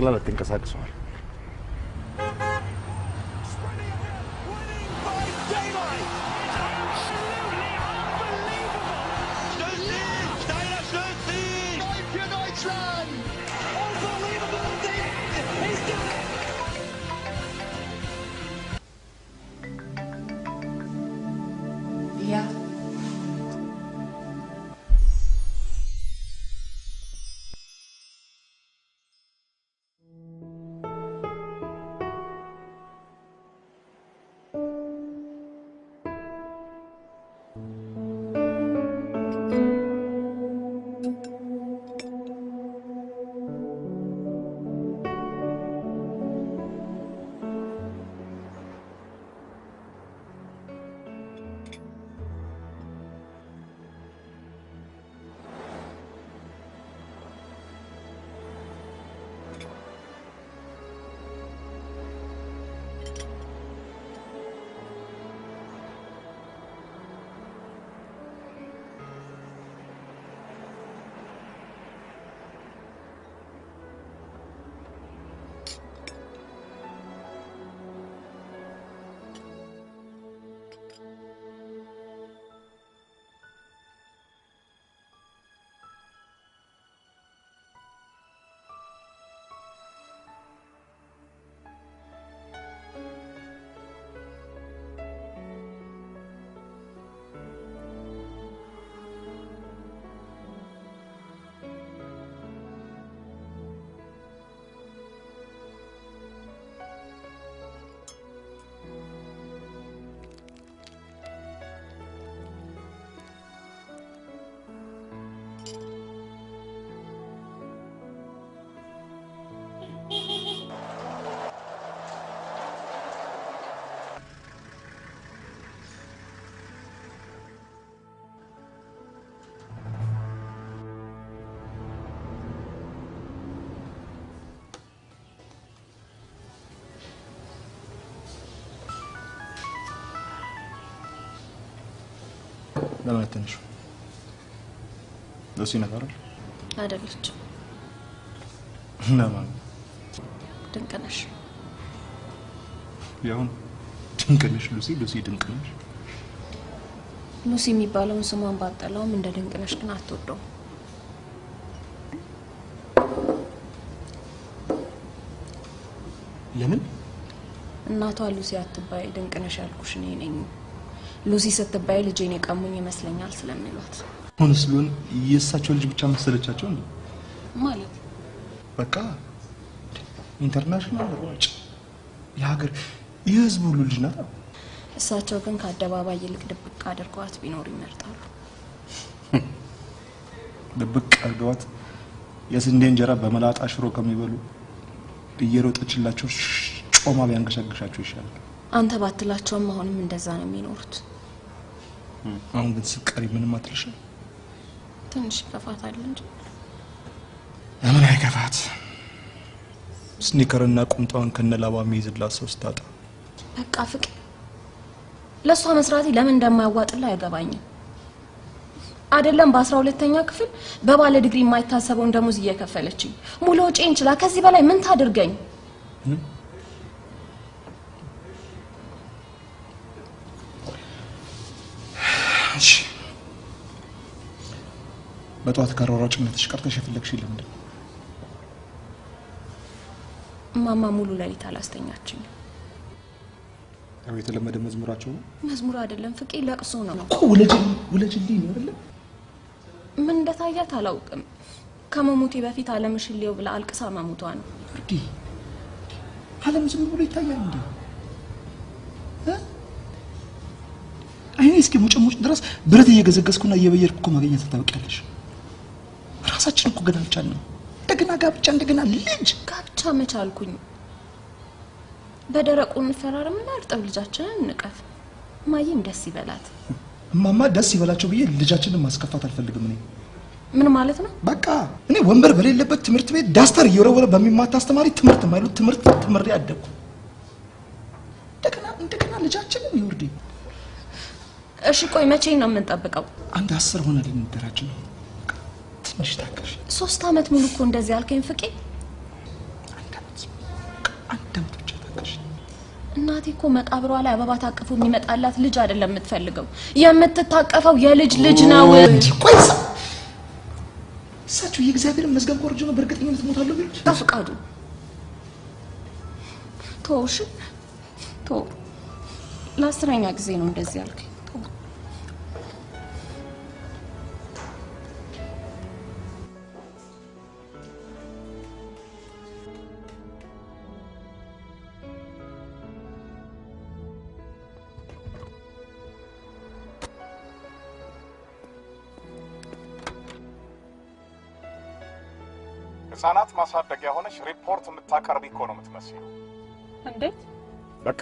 ጠቅላላ ተንቀሳቅሰዋል ለምን ተነሽ ሉሲ ነበር አይደለች ለምን ድንቅነሽ ያው ድንቅነሽ ሉሲ ድንቅነሽ ሉሲ የሚባለውን ስሟን ባጠላውም እንደ ድንቅነሽ ግን አትወደው ለምን እናቷ ሉሲ አትባይ ድንቅነሽ ያልኩሽ እኔ ነኝ ሉሲ ስትባይ ልጄን የቀሙኝ ይመስለኛል ስለሚሏት ሆነስሉን የሳቸው ልጅ ብቻ መሰለቻቸው እንዴ ማለት በቃ ኢንተርናሽናል ሯጭ የሀገር የህዝብ ሁሉ ልጅ ናት እሳቸው ግን ከአደባባይ ይልቅ ድብቅ አድርገዋት ቢኖር ይመርጣሉ ድብቅ አድርገዋት የስንዴ እንጀራ በመላጣ ሽሮ ከሚበሉ እየሮጠችላቸው ጮማ ቢያንገሻግሻቸው ይሻላል አንተ ባትላቸውም አሁንም እንደዛ ነው የሚኖሩት አሁን ግን ስቀሪ ምንም አትልሽ ትንሽ ከፋታል እንጂ ለምን አይከፋት ስኒከርና ቁምጣውን ከነላባ የሚይዝላት ሰው ስታጣ በቃ ፍቅ ለሷ መስራቴ ለምን እንደማያዋጥላ አይገባኝም አይደለም በ12ኛ ክፍል በባለ ዲግሪ የማይታሰበው ደሞዝ እየከፈለችኝ ሙሉ ወጪን ችላ ከዚህ በላይ ምን ታድርገኝ እሺ በጧት ከሯሯጭነትሽ ቀርተሽ የፈለግሽ ለምንድን ማማ ሙሉ ለሊት አላስተኛችኝ ያው የተለመደ መዝሙራቸው መዝሙር አይደለም ፍቄ ለቅሶ ነው ውለጅልኝ ነው አይደል ምን እንደታያት አላውቅም ከመሞቴ በፊት አለምሽልየው ብላ አልቅሳ መሞቷ ነው እንዴ አለም ዝም ብሎ ይታያል እንዴ አይኔ እስኪ ሙጭሙጭ ድረስ ብረት እየገዘገዝኩና እየበየርኩ ማግኘት ታውቂያለሽ ራሳችን እኮ ገና አልቻልንም እንደገና ጋብቻ እንደገና ልጅ ጋብቻ መቻልኩኝ በደረቁ እንፈራረምና እርጥብ ልጃችንን እንቀፍ ማየም ደስ ይበላት ማማ ደስ ይበላቸው ብዬ ልጃችንን ማስከፋት አልፈልግም እኔ ምን ማለት ነው በቃ እኔ ወንበር በሌለበት ትምህርት ቤት ዳስተር እየወረወረ በሚማታ አስተማሪ ትምህርት ማይሉት ትምህርት ተመሪ አደኩ እንደገና ልጃችንን ይወርድ እሺ ቆይ መቼ ነው የምንጠብቀው አንድ 10 ሆነ ልንደራጅ ነው ትንሽ ታከሽ 3 አመት ሙሉ እኮ እንደዚህ አልከኝ ፍቄ እናቴ እኮ መቃብሯ ላይ አበባ ታቅፎ የሚመጣላት ልጅ አይደለም የምትፈልገው የምትታቀፈው የልጅ ልጅ ነው ቆይሳ እሳቸው የእግዚአብሔርን መዝገብ ቆርጆ ነው በእርግጠኝነት ሞታለሁ ቢሉት ተፈቃዱ ቶሽ ቶ ለአስረኛ ጊዜ ነው እንደዚህ ያልከኝ ህፃናት ማሳደጊያ ሆነሽ ሪፖርት የምታቀርቢ እኮ ነው የምትመስለው እንዴት በቃ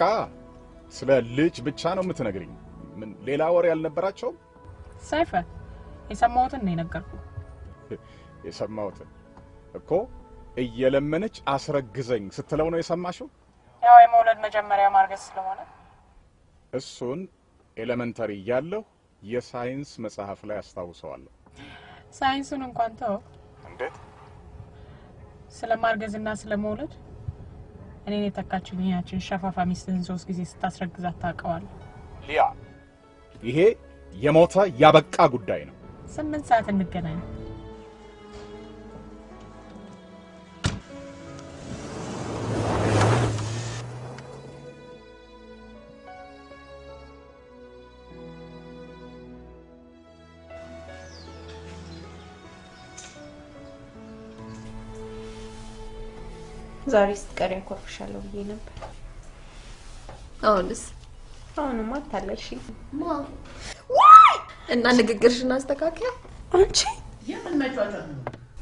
ስለ ልጅ ብቻ ነው የምትነግሪኝ ምን ሌላ ወሬ ያልነበራቸው ሰይፈ የሰማሁትን ነው የነገርኩ የሰማሁትን እኮ እየለመነች አስረግዘኝ ስትለው ነው የሰማሽው ያው የመውለድ መጀመሪያ ማርገዝ ስለሆነ እሱን ኤሌመንተሪ ያለው የሳይንስ መጽሐፍ ላይ አስተዋውሰዋለሁ ሳይንሱን እንኳን ተው እንዴት ስለማርገዝና ስለመውለድ እኔን የተካችኝ ያችን ሸፋፋ ሚስትን 3 ጊዜ ስታስረግዛት ታውቀዋል ሊያ ይሄ የሞተ ያበቃ ጉዳይ ነው 8 ሰዓት እንገናኝ ዛሬ ስትቀሪን ኮርፍሻለሁ ብዬ ነበር አሁንማ ታለልሽኝ ማ ዋይ እና ንግግርሽን አስተካክያ አንቺ የምን መጫወቻ ነው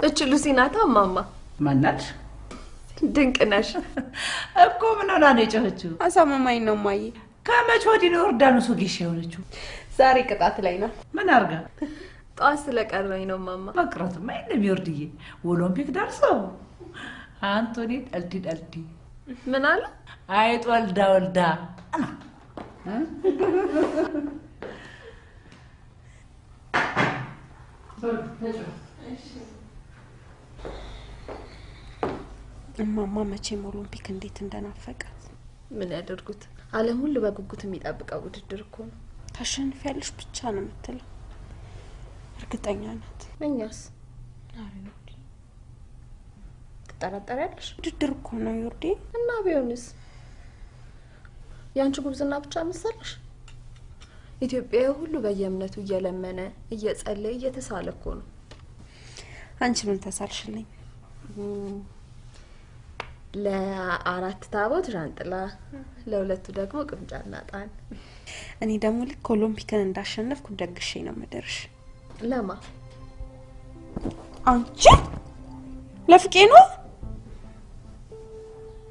እቺ ሉሲ ናታ ማማ ማናት ድንቅ ነሽ እኮ ምን ሆና ነው የጮኸችው አሳማማኝ ነው ማይ ከመቼ ወዲህ ነው ዮርዳኖስ ወጌሽ የሆነችው ዛሬ ቅጣት ላይ ናት ምን አርጋ ጧት ስለቀረኝ ነው ማማ መቅረትማ የለም ዮርድዬ ኦሎምፒክ ደርሰው አንቶኒ ጠልዲ ምን አለ አይጥ ወልዳ ማማ መቼም ኦሎምፒክ እንዴት እንደናፈቃት ምን ያደርጉት ዓለም ሁሉ በጉጉት የሚጠብቀው ውድድር እኮ ነው ታሸንፊያለሽ ብቻ ነው የምትለው እርግጠኛ ናት እኛስ ተጠራጠሪያለሽ ውድድር እኮ ነው ዮርዲ እና ቢሆንስ ያንቺ ጉብዝና ብቻ መሰለሽ ኢትዮጵያ ሁሉ በየእምነቱ እየለመነ እየጸለየ እየተሳለ እኮ ነው አንቺ ምን ተሳልሽልኝ ለአራት ታቦት ዣንጥላ ለሁለቱ ደግሞ ቅምጫና ጣን እኔ ደግሞ ልክ ኦሎምፒክን እንዳሸነፍኩ ደግሼ ነው መደርሽ ለማ አንቺ ለፍቄ ነው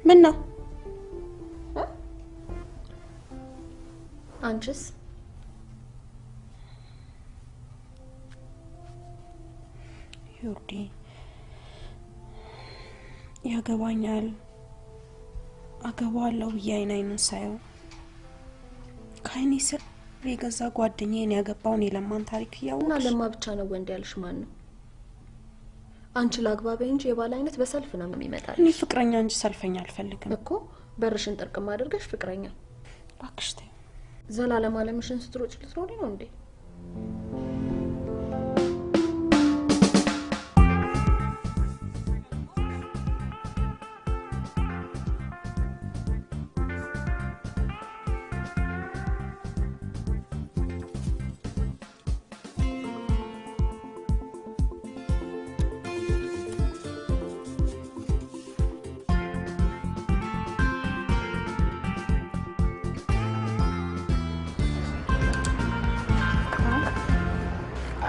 ምን ነው አንቺስ ዮርዲ ያገባኛል አገባዋለሁ ብዬ አይኑን ሳየው ካይኔ ስር የገዛ ጓደኛዬን ያገባውን የለማን ታሪክ ያውቃል እና ለማ ብቻ ነው ወንድ ያልሽ ማን ነው አንቺ ላግባበ እንጂ የባል አይነት በሰልፍ ነው የሚመጣው እኔ ፍቅረኛ እንጂ ሰልፈኛ አልፈልግም እኮ በርሽን ጥርቅም አድርገሽ ፍቅረኛ ባክሽ ተይ ዘላለም አለምሽን ስትሮጭ ልትሮሪ ነው እንዴ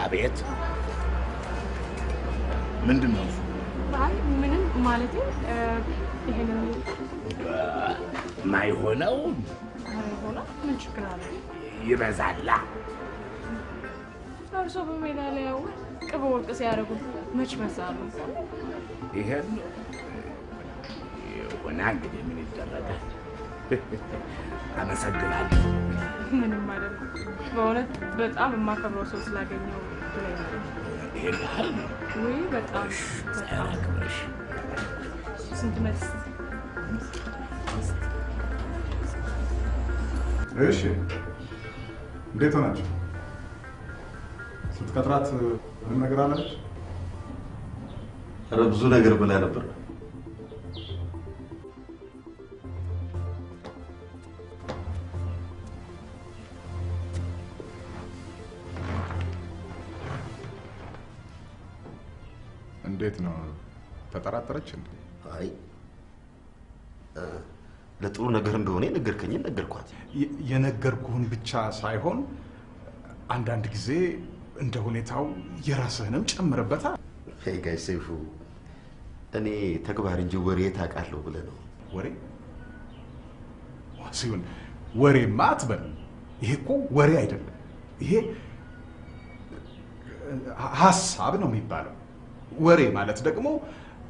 አቤት ምንድነው አይ ምንም ማለት ይሄንን ማይሆነው ሆነ ምን ችግር አለ ይበዛላ እርሶ በሜዳ ላይ ያው ቅብ ወርቅ ሲያደርጉ መች መሳሉ ይሄን ወና እንግዲህ ምን ይደረጋል አመሰግናለሁ ምንም አይደለም በእውነት በጣም የማከብረው ሰው ስላገኘው ይሄን ወይ በጣም አክብረሽ ስንት መልስ እሺ እንዴት ሆናችሁ? ስትቀጥራት ምን ነገር አለች? ኧረ ብዙ ነገር ብላ ነበር። እንዴት ነው ተጠራጠረች እንዴ? አይ ለጥሩ ነገር እንደሆነ ነገርኳት። የነገርኩህን ብቻ ሳይሆን አንዳንድ ጊዜ እንደ ሁኔታው የራስህንም ጨምረበታል። ሄይ ጋይ ሰይፉ እኔ ተግባር እንጂ ወሬ ታውቃለሁ ብለህ ነው። ወሬ ሲሆን ወሬማ አትበል። ይሄ እኮ ወሬ አይደለም። ይሄ ሐሳብ ነው የሚባለው። ወሬ ማለት ደግሞ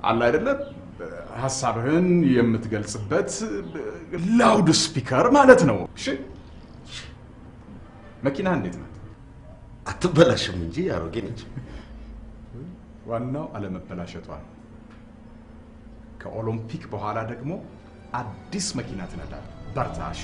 አለ አይደለም ሐሳብህን የምትገልጽበት ላውድ ስፒከር ማለት ነው። እሺ መኪና እንዴት ናት? አትበላሽም እንጂ አሮጌ ነች። ዋናው አለመበላሸቷ ነው። ከኦሎምፒክ በኋላ ደግሞ አዲስ መኪና ትነዳለህ። በርታ። እሺ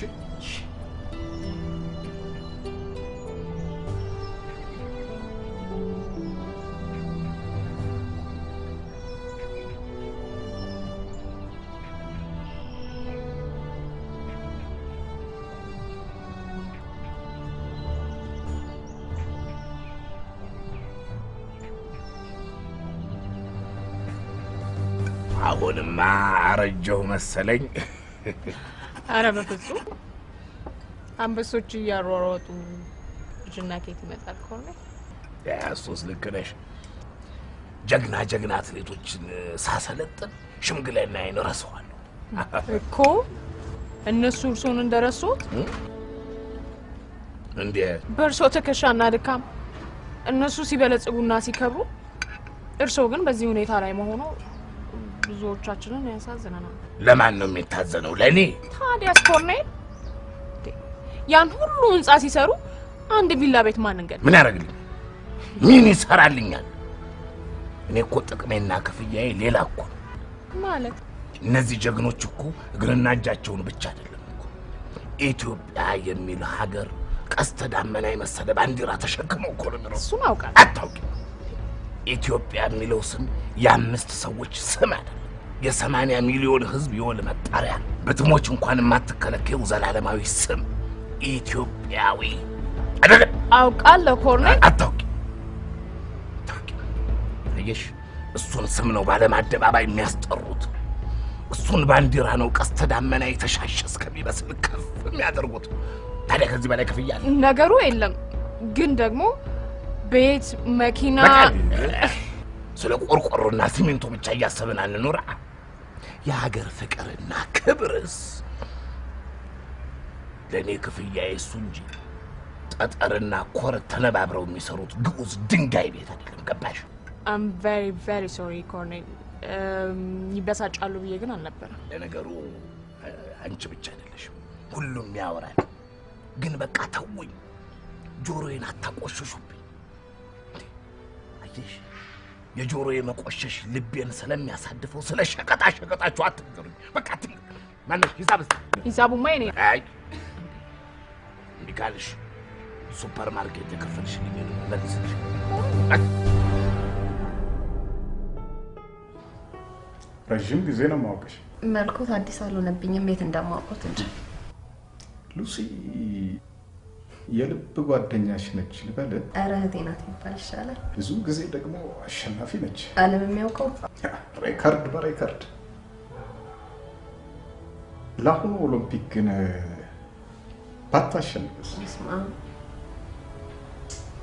አሁንማ አረጀሁ መሰለኝ። አረ በፍጹም አንበሶች እያሯሯጡ ልጅና ኬት ይመጣል ከሆነ ያሱስ ልክ ነሽ። ጀግና አትሌቶችን ሳሰለጥን ሽምግልናዬን ረሳዋለሁ እኮ። እነሱ እርሶን እንደረሱት እንዴ? በእርሶ ትከሻና ድካም እነሱ ሲበለጽጉና ሲከብሩ፣ እርሶ ግን በዚህ ሁኔታ ላይ መሆኑ ብዙዎቻችንን ያሳዝነናል። ለማን ነው የሚታዘነው? ለኔ? ታዲያስ ኮርኔል ያን ሁሉ ህንጻ ሲሰሩ አንድ ቪላ ቤት ማን እንገድ? ምን ያደርግልኝ? ምን ይሰራልኛል? እኔ እኮ ጥቅሜና ክፍያዬ ሌላ እኮ ማለት። እነዚህ ጀግኖች እኮ እግርና እጃቸውን ብቻ አይደለም እኮ ኢትዮጵያ የሚል ሀገር ቀስተ ዳመና የመሰለ ባንዲራ ተሸክመው እኮ ነው የሚሮጡት። እሱን አውቃለሁ። አታውቂም? ኢትዮጵያ የሚለው ስም የአምስት ሰዎች ስም አይደለም፣ የ80 ሚሊዮን ህዝብ የወል መጣሪያ፣ በትሞች እንኳን የማትከለከው ዘላለማዊ ስም ኢትዮጵያዊ አይደለም። አውቃለሁ ኮርኔል። አታውቂም? አየሽ፣ እሱን ስም ነው ባለም አደባባይ የሚያስጠሩት። እሱን ባንዲራ ነው ቀስተ ዳመና የተሻሸ እስከሚመስል ከፍ የሚያደርጉት። ታዲያ ከዚህ በላይ ክፍያ አለ? ነገሩ የለም፣ ግን ደግሞ ቤት መኪና ስለ ቆርቆሮና ሲሚንቶ ብቻ እያሰብን አንኑራ። የሀገር ፍቅርና ክብርስ ለኔ ክፍያዬ እሱ እንጂ ጠጠርና ኮረት ተነባብረው የሚሰሩት ግዑዝ ድንጋይ ቤት አይደለም። ገባሽ? I'm very very sorry ኮርኔል። ይበሳጫሉ ብዬ ግን አልነበረም። ለነገሩ አንቺ ብቻ አይደለሽም፣ ሁሉም ያወራል። ግን በቃ ተውኝ፣ ጆሮዬን አታቆሽሹብኝ። አየሽ፣ የጆሮዬ መቆሸሽ ልቤን ስለሚያሳድፈው ስለ ሸቀጣችሁ አትንገሩኝ። በቃ ማነሽ ሂሳቡማ የኔ ነው። አይ እንዲህ ካልሽ ሱፐር ማርኬት የከፈልሽልኝ መልስልሽ። ረዥም ጊዜ ነው ማውቀሽ። መልኩት አዲስ አልሆነብኝም፣ የት እንደማውቀው እንጂ። ሉሲ የልብ ጓደኛሽ ነች ልበል? ኧረ እህቴ ናት ይባል ይሻላል። ብዙ ጊዜ ደግሞ አሸናፊ ነች። ዓለም የሚያውቀው ሬከርድ በሬከርድ። ለአሁኑ ኦሎምፒክ ግን ባታሸንፍስ?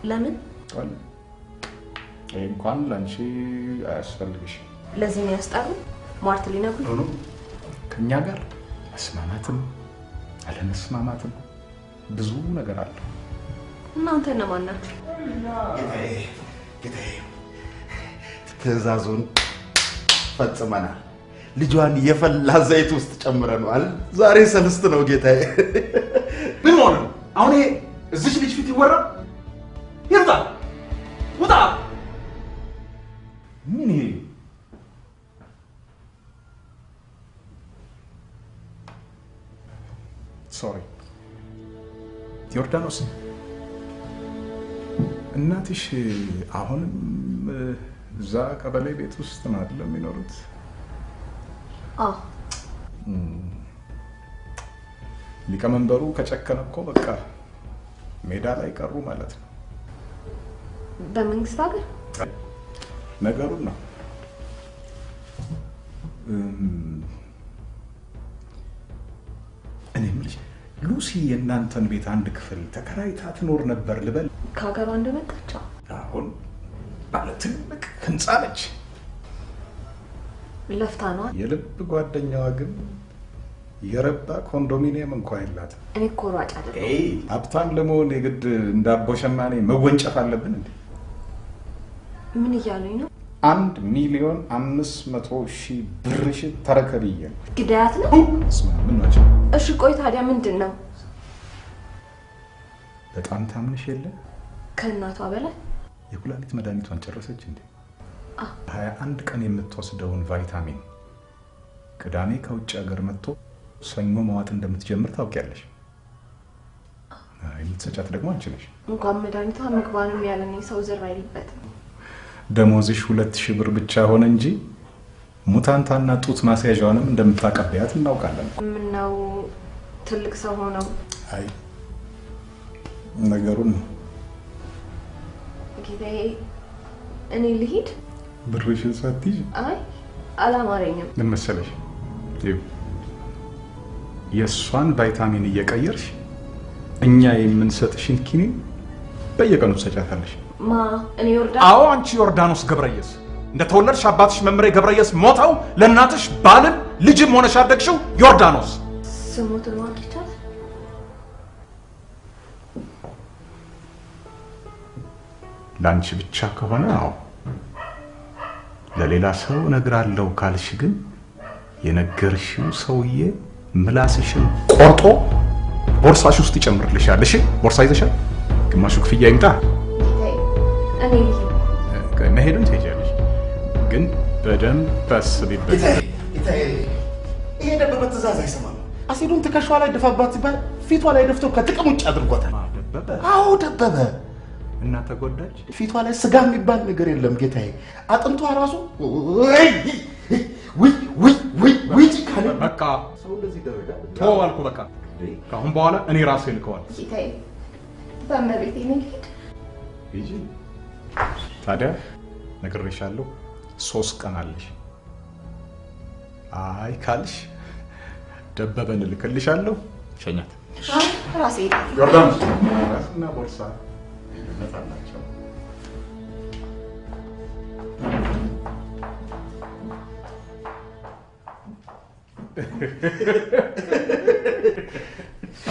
ለምን? ይህ እንኳን ለአንቺ አያስፈልግሽም። ለዚህ ነው ያስጣሩ ሟርት ሊነግሩ ነው። ከኛ ጋር መስማማትም አለመስማማትም ብዙ ነገር አለ። እናንተ እነማን ናችሁ? ጌታዬ ትዕዛዙን ፈጽመናል። ልጇን የፈላ ዘይት ውስጥ ጨምረናል። ዛሬ ሰልስት ነው ጌታዬ። ምን ሆነ ነው አሁን? ይሄ እዚች ልጅ ፊት ይወራ? ይርታ ውጣ! ምን ይሄ? ሶሪ ዮርዳኖስ እናትሽ አሁንም እዛ ቀበሌ ቤት ውስጥ ነው አይደል የሚኖሩት? አዎ። ሊቀመንበሩ ከጨከነ እኮ በቃ ሜዳ ላይ ቀሩ ማለት ነው። በመንግስት ሀገር ነገሩን ነው። እኔ የምልሽ ሉሲ የእናንተን ቤት አንድ ክፍል ተከራይታ ትኖር ነበር ልበል? ከሀገሯ እንደመጣች አሁን ባለ ትልቅ ህንፃ ነች። ለፍታ ነው። የልብ ጓደኛዋ ግን የረባ ኮንዶሚኒየም እንኳን የላትም። እኔ እኮ ሯጭ አይደለም። ሀብታም ለመሆን የግድ እንዳቦ ሸማኔ መወንጨፍ አለብን እንዴ? ምን እያሉኝ ነው? 1,500,000 ብርሽ ተረከብዬ ግዳያት ነው። ምን ናቸው? እሺ ቆይ ታዲያ ምንድን ነው? በጣም ታምንሽ የለ? ከእናቷ በላይ የኩላሊት መድኃኒቷን ጨረሰች እንዴ? 21 ቀን የምትወስደውን ቫይታሚን ቅዳሜ ከውጭ ሀገር መጥቶ ሰኞ መዋጥ እንደምትጀምር ታውቂያለሽ። የምትሰጫት ደግሞ አንቺ ነሽ። እንኳን መድኃኒቷ ምግቧንም ያለኝ ሰው ዝር አይልበትም። ደሞዝሽ 2,000 ብር ብቻ ሆነ እንጂ ሙታንታና ጡት ማስያዣውንም እንደምታቀበያት እናውቃለን። ምን ነው ትልቅ ሰው ሆነው? አይ ነገሩን ጌታዬ እኔ ልሂድ? ብርሽን ሳትይዥ? አይ አላማረኝም። ምን መሰለሽ የእሷን ቫይታሚን እየቀየርሽ እኛ የምንሰጥሽን ኪኒን በየቀኑ ትሰጫታለሽ። ማ እኔ ዮርዳኖስ? አዎ አንቺ ዮርዳኖስ ገብረየስ እንደተወለድሽ አባትሽ መምሬ ገብረየስ ሞተው ለእናትሽ ባልም ልጅም ሆነሽ ያደግሽው ዮርዳኖስ። ስሙትን ማወቅ ይቻላል? ለአንቺ ብቻ ከሆነ አዎ፣ ለሌላ ሰው እነግራለሁ ካልሽ ግን የነገርሽው ሰውዬ ምላስሽን ቆርጦ ቦርሳሽ ውስጥ ይጨምርልሻል። እሺ ቦርሳ ይዘሻል? ግማሹ ክፍያ ይምጣ። እኔ ልሂድ። መሄዱን ትሄጃለሽ፣ ግን በደንብ አስቢበት። ይሄ ደበበ ትእዛዝ አይሰማም። አሲዱን ትከሻዋ ላይ ደፋባት ሲባል ፊቷ ላይ ደፍቶ ከጥቅም ውጭ አድርጓታል። ደበበ? አዎ ደበበ። እና ተጎዳች። ፊቷ ላይ ስጋ የሚባል ነገር የለም ጌታዬ። አጥንቷ ራሱ ወይ ጭካኔ። በቃ ሰው እንደዚህ ደረጃ ተወው አልኩ። በቃ ከአሁን በኋላ እኔ ራሴ ልከዋል። ጌታዬ በመቤቴ ነው ልሂድ። ሂጂ። ታዲያ ነግሬሻለሁ፣ 3 ቀን አለሽ። አይ ካልሽ ደበበን እልክልሻለሁ። ሸኛት። ራሴ ዮርዳኖስ ራስና ቦርሳ ይመጣላቸው።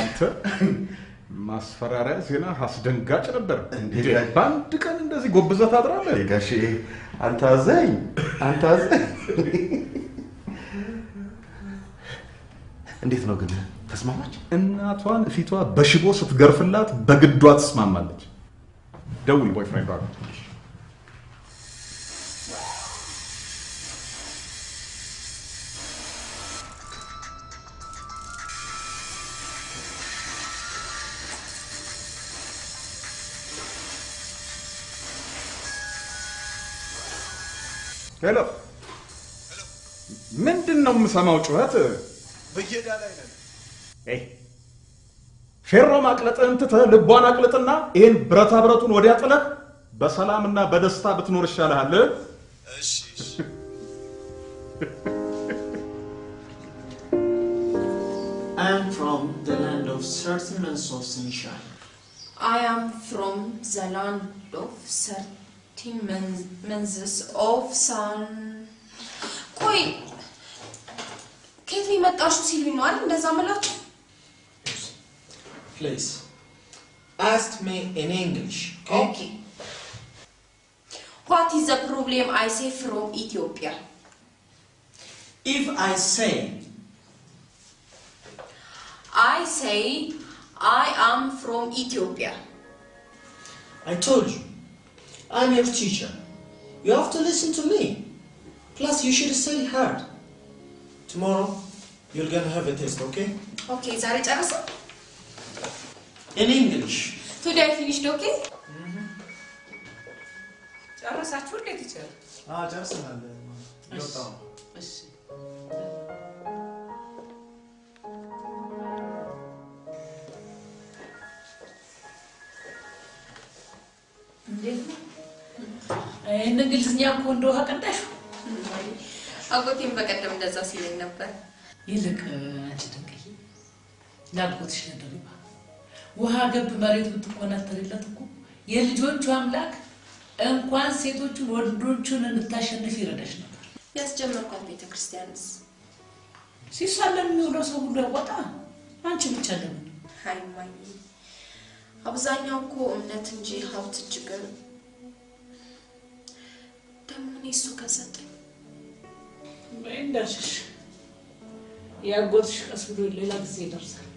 አንተ ማስፈራሪያ ዜና አስደንጋጭ ነበር። በአንድ ቀን እንደዚህ ጎብዘህ ታድራለህ? ጋሼ አንተ አዘኝ። እንዴት ነው ግን ተስማማች? እናቷን ፊቷ በሽቦ ስትገርፍላት በግዷ ትስማማለች። ደውል ቦይፍሬንድ ጋር። ሄሎ፣ ምንድን ነው የምሰማው ጩኸት? በየዳ ላይ ነን። ፌሮ ማቅለጥህን ትተህ ልቧን አቅልጥና ይሄን ብረታ ብረቱን ወዲያ ጥለህ በሰላምና በደስታ ብትኖር ይሻልሃል። እሺ I am from the land of certain months of sunshine. I am from the land of 13 months of sun. ቆይ ከየት ነው የመጣሽው ሲሉኝ ነው አይደል እንደዛ መላችሁ? Please, ask me in English, okay? Okay. What is the problem I say from Ethiopia? If I say I am from Ethiopia. I told you, I'm your teacher. You have to listen to me. Plus, you should study hard. Tomorrow, you're gonna have a test, okay? Okay, ዛሬ ጨረሰ? In English. Today I finished, okay? ጨረሳችሁ እንዴት ይችላል? ጨርሰናል። ይወጣው እሺ እንዴት ነው? እንግሊዝኛ እኮ እንደው አቀንዳሽ አጎቴም በቀደም እንደዛ ሲለኝ ነበር። ይልቅ አንቺ ድንቅዬ ላጎትሽ ነበር ውሃ ገብ መሬት ብትቆናተርለት እኮ የልጆቹ አምላክ እንኳን ሴቶቹን ወንዶቹን እንድታሸንፍ ይረዳሽ ነበር። ያስጀመርኳት ቤተክርስቲያንስ ሲሳለም የሚውለው ሰው ሁሉ ያወጣ አንቺ ብቻ ለምን? አይ ማይ አብዛኛው እኮ እምነት እንጂ ሀብት ችግር ደግሞ እሱ ከሰጠኝ በእንዳሽሽ ያጎትሽ ቀስ ብሎ ሌላ ጊዜ ይደርሳል።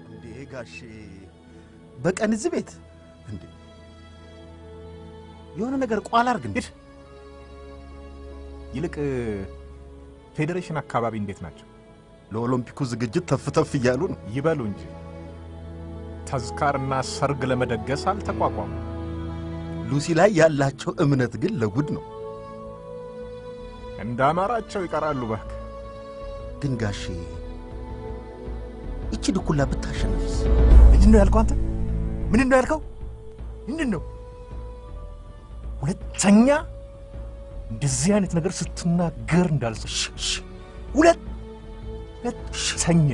እንዴ ጋሼ በቀን እዚህ ቤት እንዴ የሆነ ነገር ቋል አርግ እንዴ። ይልቅ ፌዴሬሽን አካባቢ እንዴት ናቸው? ለኦሎምፒኩ ዝግጅት ተፍተፍ እያሉ ነው። ይበሉ እንጂ ተዝካርና ሰርግ ለመደገስ አልተቋቋሙ። ሉሲ ላይ ያላቸው እምነት ግን ለጉድ ነው። እንዳማራቸው ይቀራሉ። ባክ ግን ጋሼ እቺ ድኩላ ብታሸንፍስ? ምንድነው ያልከው አንተ? ምንድነው ያልከው? ምንድነው? ሁለተኛ እንደዚህ አይነት ነገር ስትናገር እንዳልሰሽ ሁለተኛ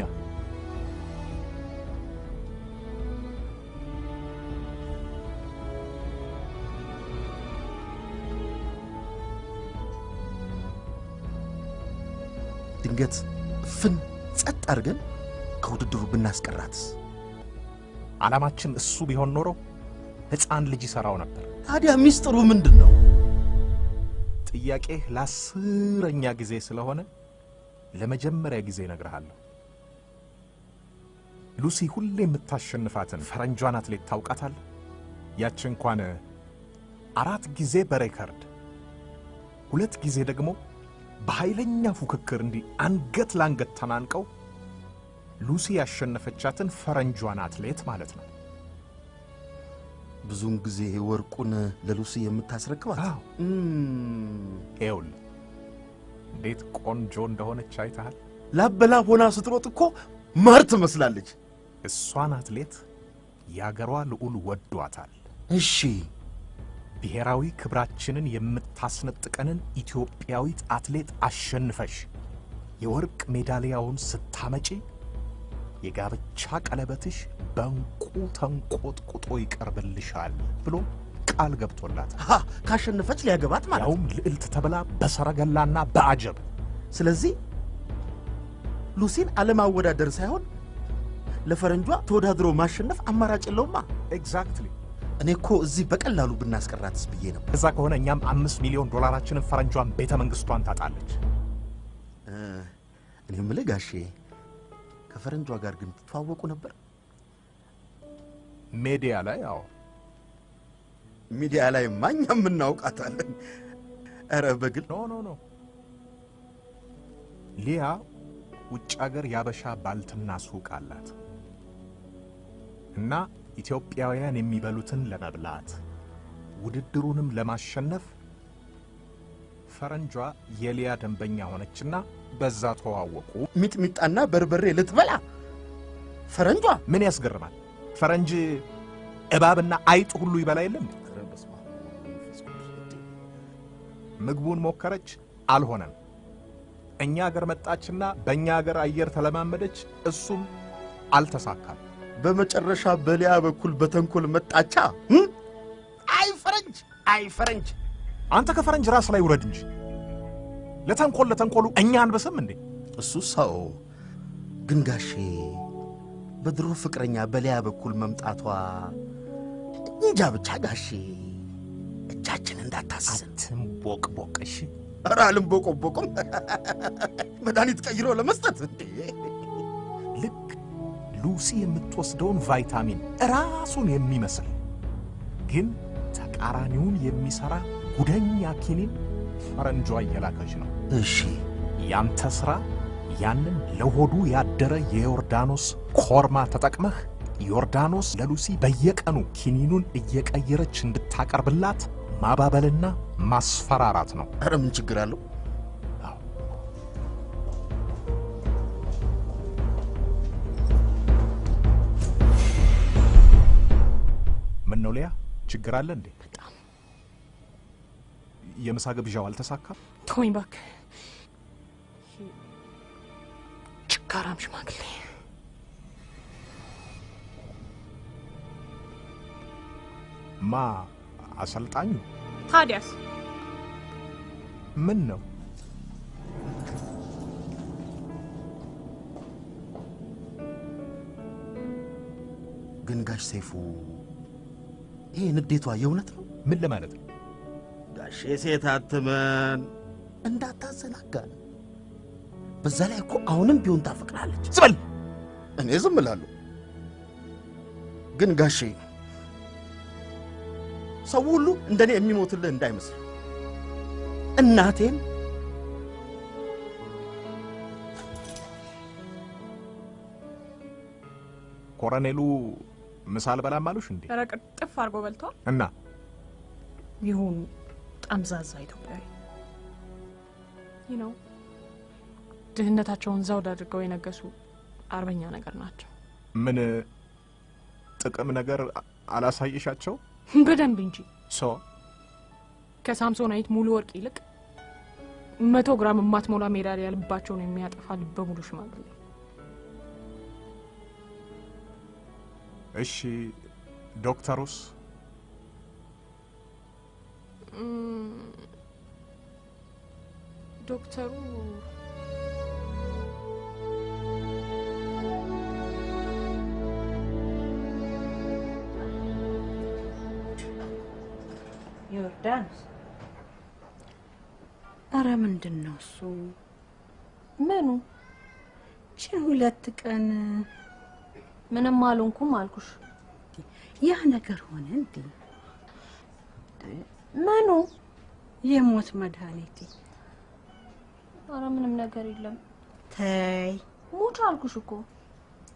ድንገት ፍን ጸጥ አድርገን ከውድድሩ ብናስቀራትስ? ዓላማችን እሱ ቢሆን ኖሮ ሕፃን ልጅ ይሰራው ነበር። ታዲያ ሚስጥሩ ምንድነው? ጥያቄህ ለአስረኛ ጊዜ ስለሆነ ለመጀመሪያ ጊዜ እነግርሃለሁ። ሉሲ ሁሌ የምታሸንፋትን ፈረንጇን አትሌት ታውቃታለህ? ያቺ እንኳን 4 ጊዜ በሬከርድ 2 ጊዜ ደግሞ በኃይለኛ ፉክክር እንዲህ አንገት ላንገት ተናንቀው ሉሲ ያሸነፈቻትን ፈረንጇን አትሌት ማለት ነው። ብዙን ጊዜ ወርቁን ለሉሲ የምታስረክባት? ኤውል እንዴት ቆንጆ እንደሆነች አይተሃል? ላበላ ሆና ስትሮጥ እኮ ማር ትመስላለች። እሷን አትሌት ያገሯ ልዑል ወዷታል። እሺ ብሔራዊ ክብራችንን የምታስነጥቀንን ኢትዮጵያዊት አትሌት አሸንፈሽ የወርቅ ሜዳሊያውን ስታመጪ የጋብቻ ቀለበትሽ በእንቁ ተንቆጥቁጦ ይቀርብልሻል ብሎ ቃል ገብቶላት ካሸነፈች ሊያገባት ማለት ያውም ልዕልት ተብላ በሰረገላና በአጀብ። ስለዚህ ሉሲን አለማወዳደር ሳይሆን ለፈረንጇ ተወዳድሮ ማሸነፍ አማራጭ የለውማ። ኤግዛክትሊ። እኔ እኮ እዚህ በቀላሉ ብናስቀራትስ ብዬ ነው። እዛ ከሆነ እኛም $5 ሚሊዮን ፈረንጇን ቤተ መንግስቷን ታጣለች። እኔ የምልህ ጋሼ ከፈረንጇ ጋር ግን ተዋወቁ ነበር? ሚዲያ ላይ? አዎ ሚዲያ ላይ ማኛም እናውቃታለን። ኧረ በግል ኖ ሊያ ውጭ ሀገር ያበሻ ባልትና ሱቅ አላት እና ኢትዮጵያውያን የሚበሉትን ለመብላት ውድድሩንም ለማሸነፍ ፈረንጇ የሊያ ደንበኛ ሆነችና በዛ ተዋወቁ። ሚጥሚጣና በርበሬ ልትበላ ፈረንጇ? ምን ያስገርማል? ፈረንጅ እባብና አይጥ ሁሉ ይበላ የለም? ምግቡን ሞከረች፣ አልሆነም። እኛ ሀገር መጣችና በእኛ ሀገር አየር ተለማመደች፣ እሱም አልተሳካም። በመጨረሻ በሊያ በኩል በተንኮል መጣቻ። አይ ፈረንጅ! አንተ ከፈረንጅ ራስ ላይ ውረድ እንጂ ለተንኮሉ እኛ አንበስም እንዴ? እሱ ሰው ግን ጋሼ በድሮ ፍቅረኛ በሊያ በኩል መምጣቷ እንጃ ብቻ ጋሼ እጃችን እንዳታስስን። አትንቦቅቦቅሽ። ኧረ አልንቦቆቦቅም። መድኃኒት ቀይሮ ለመስጠት እንዴ? ልክ ሉሲ የምትወስደውን ቫይታሚን ራሱን የሚመስል ግን ተቃራኒውን የሚሰራ ጉደኛ ኪኒን ፈረንጇ እየላከች ነው። እሺ ያንተ ስራ ያንን ለሆዱ ያደረ የዮርዳኖስ ኮርማ ተጠቅመህ ዮርዳኖስ ለሉሲ በየቀኑ ኪኒኑን እየቀየረች እንድታቀርብላት ማባበልና ማስፈራራት ነው። ኧረ ምን ችግር አለው? ምን ነው ሊያ፣ ችግር አለ እንዴ? በጣም የምሳ ግብዣው አልተሳካም? ተወኝ እባክህ። ችጋራም ሽማግሌ ማ አሰልጣኙ? ታዲያስ ምን ነው? ግን ጋሽ ሰይፉ ይሄ ንዴቷ የእውነት ነው? ምን ለማለት ነው? ጋሽ ሴት አትመን እንዳታዘናጋን። በዛ ላይ እኮ አሁንም ቢሆን ታፈቅራለች። ዝም እኔ ዝም እላለሁ። ግን ጋሼ ሰው ሁሉ እንደኔ የሚሞትልህ እንዳይመስል። እናቴን ኮሎኔሉ ምሳል በላም አሉሽ እንዴ? ረቀጥ ጥፍ አድርጎ በልቷል። እና ይሁን ጠምዛዛ ኢትዮጵያዊ ነው። ድህነታቸውን ዘውድ አድርገው የነገሱ አርበኛ ነገር ናቸው። ምን ጥቅም ነገር አላሳየሻቸው? በደንብ እንጂ ሶ ከሳምሶናይት ሙሉ ወርቅ ይልቅ 100 ግራም የማትሞላ ሜዳሊያ ልባቸውን የሚያጠፋ ልበ ሙሉ ሽማግሌ። እሺ ዶክተሩስ? ዶክተሩ ዮርዳኖስ፣ ኧረ ምንድን ነው እሱ? ምኑ? ችን 2 ቀን ምንም አልሆንኩም አልኩሽ። ያ ነገር ሆነ እንዴ? ምኑ? የሞት መድኃኒቴ። ኧረ ምንም ነገር የለም። ተይ ሙች አልኩሽ እኮ።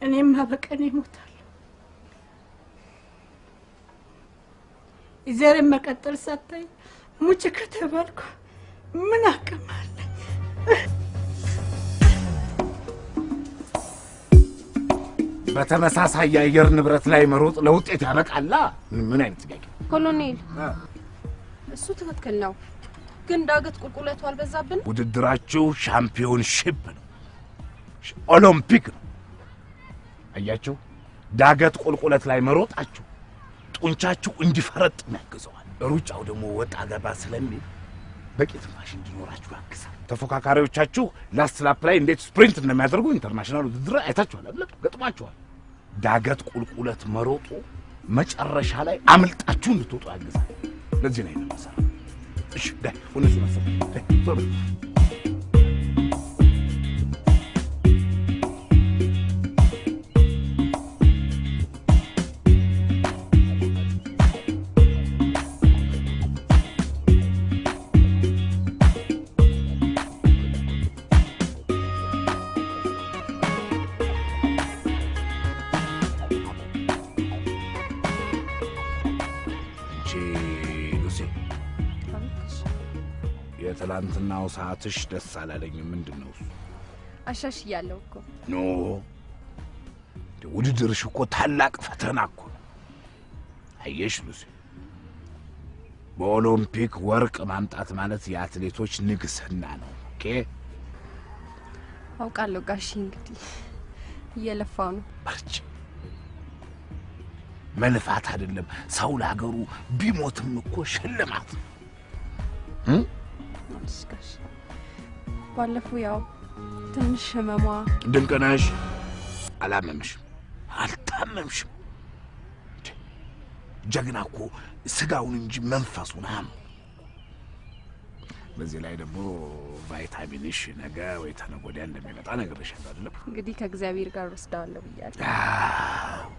እኔማ በቀን እሞታለሁ። ዘሬን መቀጠል ሳታይ ሙች ከተባልኩ ምን አቅም አለኝ? በተመሳሳይ የአየር ንብረት ላይ መሮጥ ለውጤት ያበቃላ? ምን አይነት ጥያቄ! ኮሎኔል እሱ ትክክል ነው፣ ግን ዳገት ቁልቁለቱ አልበዛብን? ውድድራችሁ ሻምፒዮንሺፕ ነው፣ ኦሎምፒክ ነው። አያችሁ፣ ዳገት ቁልቁለት ላይ መሮጣችሁ ጡንቻችሁ እንዲፈረጥም ያግዘዋል። ሩጫው ደግሞ ወጣ ገባ ስለሚል በቂ ትንፋሽ እንዲኖራችሁ ያግዛል። ተፎካካሪዎቻችሁ ላስት ላፕ ላይ እንዴት ስፕሪንት እንደሚያደርጉ ኢንተርናሽናል ውድድር አይታችኋል አይደል? ገጥሟችኋል። ዳገት ቁልቁለት መሮጡ መጨረሻ ላይ አምልጣችሁ እንድትወጡ ያግዛል። ለዚህ ነው የመሰረው። እሺ ዳይ ወነሱ መሰረው የትላንትናው ሰዓትሽ ደስ አላለኝም። ምንድነው እሱ? አሻሽያለሁ እኮ። ኖ ውድድርሽ እኮ ታላቅ ፈተና እኮ ነው። አየሽ ሉሲ፣ በኦሎምፒክ ወርቅ ማምጣት ማለት የአትሌቶች ንግስና ነው። ኦኬ አውቃለሁ ጋሺ፣ እንግዲህ እየለፋው ነው። በርቺ። መልፋት አይደለም ሰው ለሀገሩ ቢሞትም እኮ ሽልማት ነው። ጋሺ ባለፈው ያው ትንሽ ህመሟ። ድንቅነሽ አላመምሽም፣ አልታመምሽም። ጀግና እኮ ስጋውን እንጂ መንፈሱን አያም። በዚህ ላይ ደግሞ ቫይታሚንሽ ነገ ወይ ተነገ ወዲያ እንደሚመጣ ነግሬሻለሁ አይደለም? እንግዲህ ከእግዚአብሔር ጋር ወስዳለሁ ብያለሁ።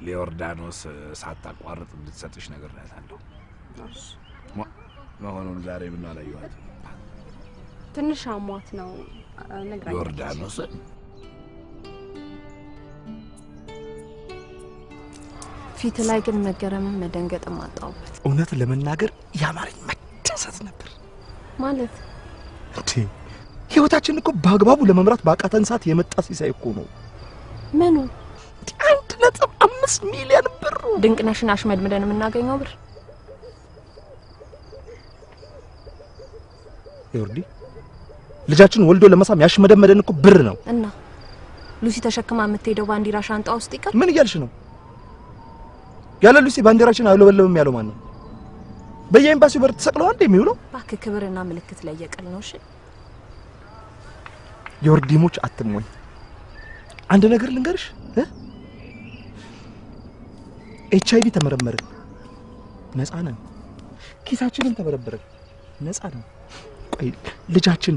ለዮርዳኖስ ሳታቋርጥ እንድትሰጥሽ ነግሬያታለሁ። መሆኑን ዛሬ ምን አላየኋትም። ትንሽ አሟት ነው ነግራኝ ዮርዳኖስ ፊት ላይ ግን መገረምም መደንገጥም አጣውበት እውነት ለመናገር ያማረኝ መደሰት ነበር ማለት እንዴ ህይወታችን እኮ በአግባቡ ለመምራት ባቃተን ሰዓት የመጣ ሲሳይ እኮ ነው ምኑ 1.5 ሚሊዮን ብር ድንቅነሽን አሽመድምደን የምናገኘው ብር ዮርዲ ልጃችን ወልዶ ለማሳም ያሽመደመደን እኮ ብር ነው እና ሉሲ ተሸክማ የምትሄደው ባንዲራ ሻንጣ ውስጥ ይቀር ምን እያልሽ ነው ያለ ሉሲ ባንዲራችን አይለበለብም ያለው ማን ነው በየኤምባሲው በር ተሰቅለው አንዴ የሚውለው ባክ ክብርና ምልክት ላይ የቀል ነው እሺ ዮርዲሞች አትሞኝ አንድ ነገር ልንገርሽ ኤችአይቪ ተመረመርን ነፃ ነን ኪሳችንን ተበረበረን ነፃ ነን ቆይ ልጃችን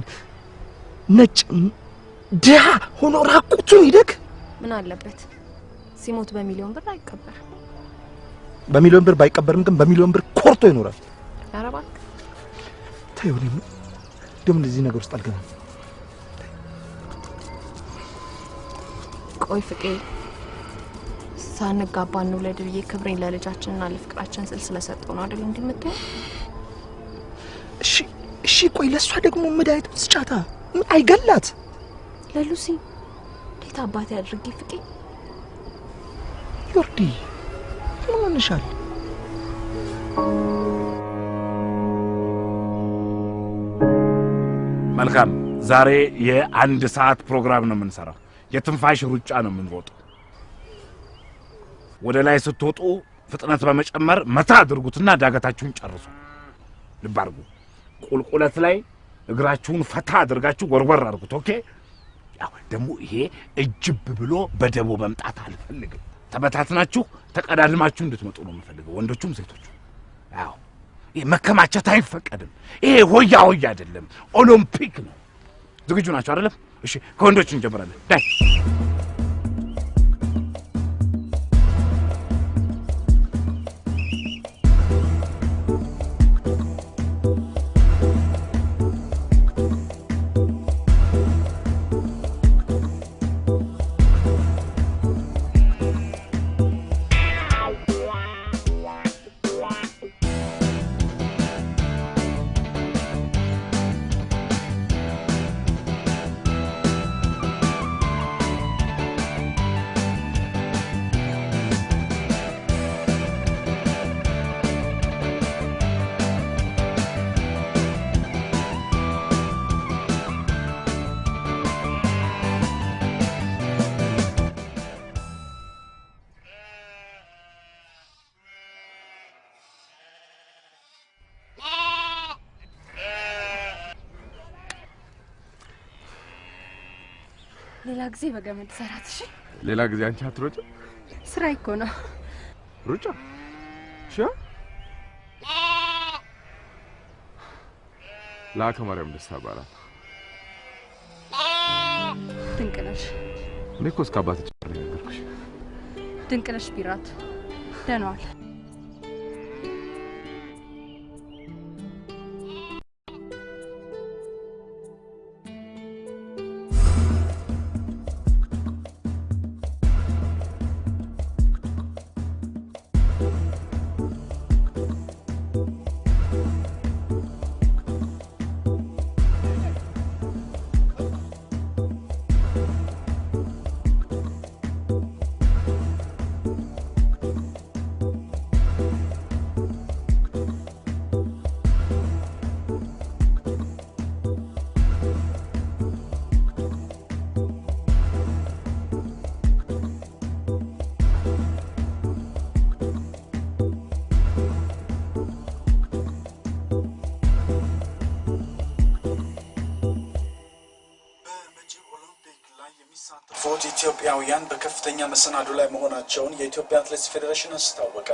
ነጭ ድሃ ሆኖ ራቁቱን ይደግ ምን አለበት ሲሞት በሚሊዮን ብር አይቀበር በሚሊዮን ብር ባይቀበርም ግን በሚሊዮን ብር ኮርቶ ይኖራል ያረባክ ታዩኒ ደም ለዚህ ነገር ውስጥ አልገባም ቆይ ፍቄ ሳንጋባ ነው ለድብዬ ክብሬን ለልጃችንና ለፍቅራችን ስል ስለሰጠው ነው አይደል እንድምትሆን እሺ ቆይ ለሷ ደግሞ መድኃኒት ስጫታ አይገላት ለሉሲ እንዴት አባቴ አድርጌ ፍቄ ዮርዲ ምን ሆነሻል መልካም ዛሬ የአንድ ሰዓት ፕሮግራም ነው የምንሰራው የትንፋሽ ሩጫ ነው የምንሮጠው ወደ ላይ ስትወጡ ፍጥነት በመጨመር መታ አድርጉትና ዳገታችሁን ጨርሱ ልብ አድርጉ ቁልቁለት ላይ እግራችሁን ፈታ አድርጋችሁ ወርወር አድርጉት ኦኬ ያው ደግሞ ይሄ እጅብ ብሎ በደቦ መምጣት አልፈልግም ተበታትናችሁ ተቀዳድማችሁ እንድትመጡ ነው የምፈልገው ወንዶቹም ሴቶቹ ያው ይሄ መከማቸት አይፈቀድም ይሄ ሆያ ሆያ አይደለም ኦሎምፒክ ነው ዝግጁ ናችሁ አይደለም እሺ ከወንዶች እንጀምራለን ዳይ ሌላ ጊዜ በገመድ ሰራት እሺ ሌላ ጊዜ አንቺ አትሮጭ ስራ እኮ ነው ሩጫ እሺ ላከ ማርያም ደስታ ባላት ድንቅነሽ እኔ እኮ እስከ አባትሽ ጨርሼ ነገርኩሽ ድንቅነሽ ቢራት ደህናዋል ፎት ኢትዮጵያውያን በከፍተኛ መሰናዶ ላይ መሆናቸውን የኢትዮጵያ አትሌቲክስ ፌዴሬሽን አስታወቀ።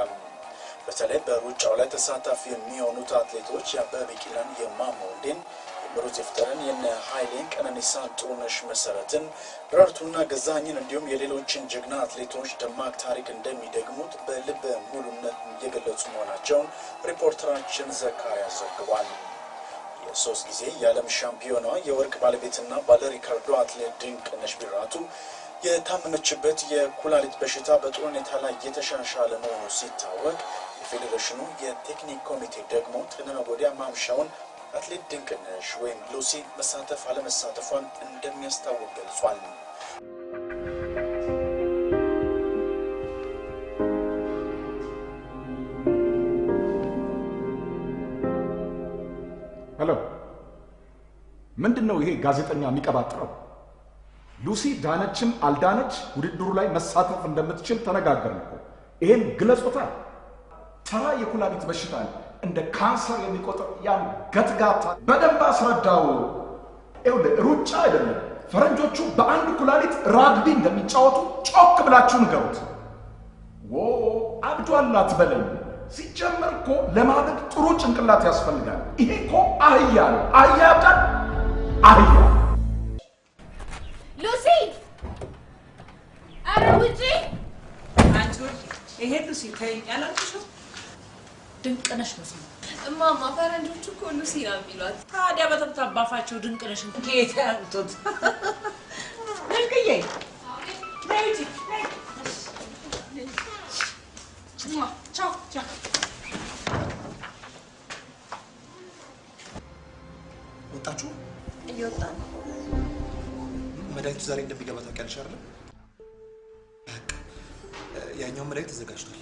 በተለይ በሩጫው ላይ ተሳታፊ የሚሆኑት አትሌቶች የአበበ ቢቂላን፣ የማሞ ወልዴን፣ የምሩጽ ይፍጠርን፣ የነ ኃይሌን፣ ቀነኒሳን፣ ጥሩነሽ መሰረትን፣ ረርቱና ገዛኸኝን እንዲሁም የሌሎችን ጀግና አትሌቶች ደማቅ ታሪክ እንደሚደግሙት በልበ ሙሉነት የገለጹ መሆናቸውን ሪፖርተራችን ዘካሪያስ ዘግቧል። የሶስት ጊዜ የዓለም ሻምፒዮኗ የወርቅ ባለቤትና ባለ ሪካርዶ አትሌት ድንቅነሽ ቢራቱ የታመመችበት የኩላሊት በሽታ በጥሩ ሁኔታ ላይ የተሻሻለ መሆኑ ሲታወቅ የፌዴሬሽኑ የቴክኒክ ኮሚቴ ደግሞ ትናንት ወዲያ ማምሻውን አትሌት ድንቅነሽ ወይም ሉሲ መሳተፍ አለመሳተፏን እንደሚያስታውቅ ገልጿል። ሄሎ፣ ምንድነው ይሄ ጋዜጠኛ የሚቀባጥረው? ሉሲ ዳነችም አልዳነች ውድድሩ ላይ መሳተፍ እንደምትችል ተነጋገርን እኮ። ይሄን ግለጾታ። ተራ የኩላሊት በሽታ እንደ ካንሰር የሚቆጥር ያን ገትጋታ በደንብ አስረዳው። ይኸውልህ ሩጫ አይደለም። ፈረንጆቹ በአንድ ኩላሊት ራግቢ እንደሚጫወቱ ጮክ ብላችሁ ንገሩት። አብዷል አትበለኝ። ሲጀመር እኮ ለማበድ ጥሩ ጭንቅላት ያስፈልጋል። ይሄ እኮ አህያ ነው። አህያ ያብዳል? አህያ። ሉሲ! ኧረ ውጪ! አንቺ ይሄ ሉሲ ተይኝ አላልኩሽም? ድንቅነሽ ነው ስሙ። እማማ ፈረንጆቹ እኮ ሉሲ ነው የሚሏት። ታዲያ በተብታባፋቸው ድንቅነሽን ከየት ያምጡት? ድንቅዬ ነይ ውጪ ነይ። ቻው ቻው። ወጣችሁ? እየወጣን ነው። መድኃኒቱ ዛሬ እንደሚገባ ታውቂያለሽ አይደል? ያኛው መድኃኒት ተዘጋጅቷል።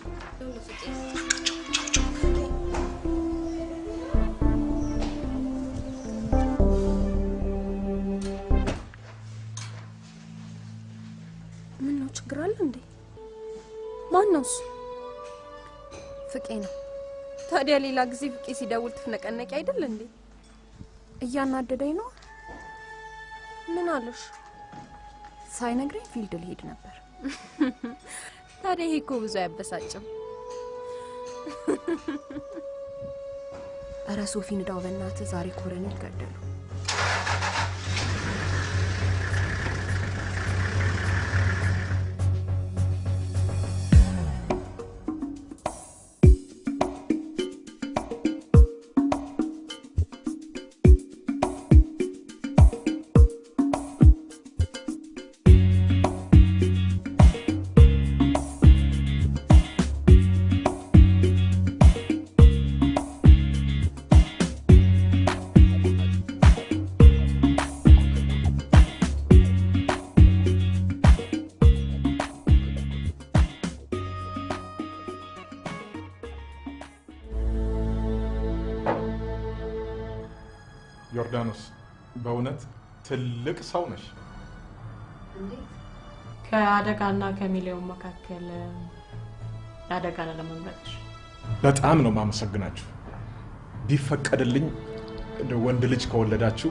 ምን ነው ችግር አለ እንዴ? ማን ነው እሱ? ፍቄ ነው። ታዲያ ሌላ ጊዜ ፍቄ ሲደውል ትፍነቀነቂ አይደል እንዴ? እያናደደኝ ነው። ምን አለሽ? ሳይነግረኝ ፊልድ ልሄድ ነበር። ታዲያ ይሄ እኮ ብዙ አያበሳጭም። እረ ሶፊ ንዳው በእናትህ፣ ዛሬ ኮረኔል ገደሉ። ዮርዳኖስ በእውነት ትልቅ ሰው ነሽ። ከአደጋና ከሚሊዮን መካከል አደጋን ለመምረጥሽ በጣም ነው ማመሰግናችሁ። ቢፈቀድልኝ ወንድ ልጅ ከወለዳችሁ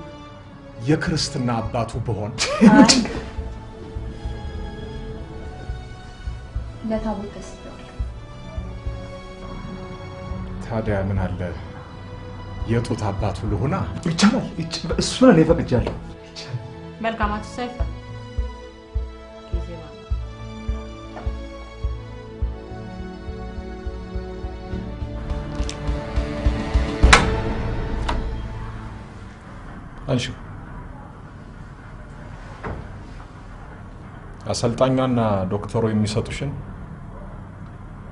የክርስትና አባቱ በሆን። ለታቦት ተስቷል። ታዲያ ምን አለ የጡት አባቱ ልሆና? ይቻላል። እሱን እኔ ፈቅጃለሁ። መልካም አትሳይፈ ጊዜ ነው። አንሺ። አሰልጣኛና ዶክተሩ የሚሰጡሽን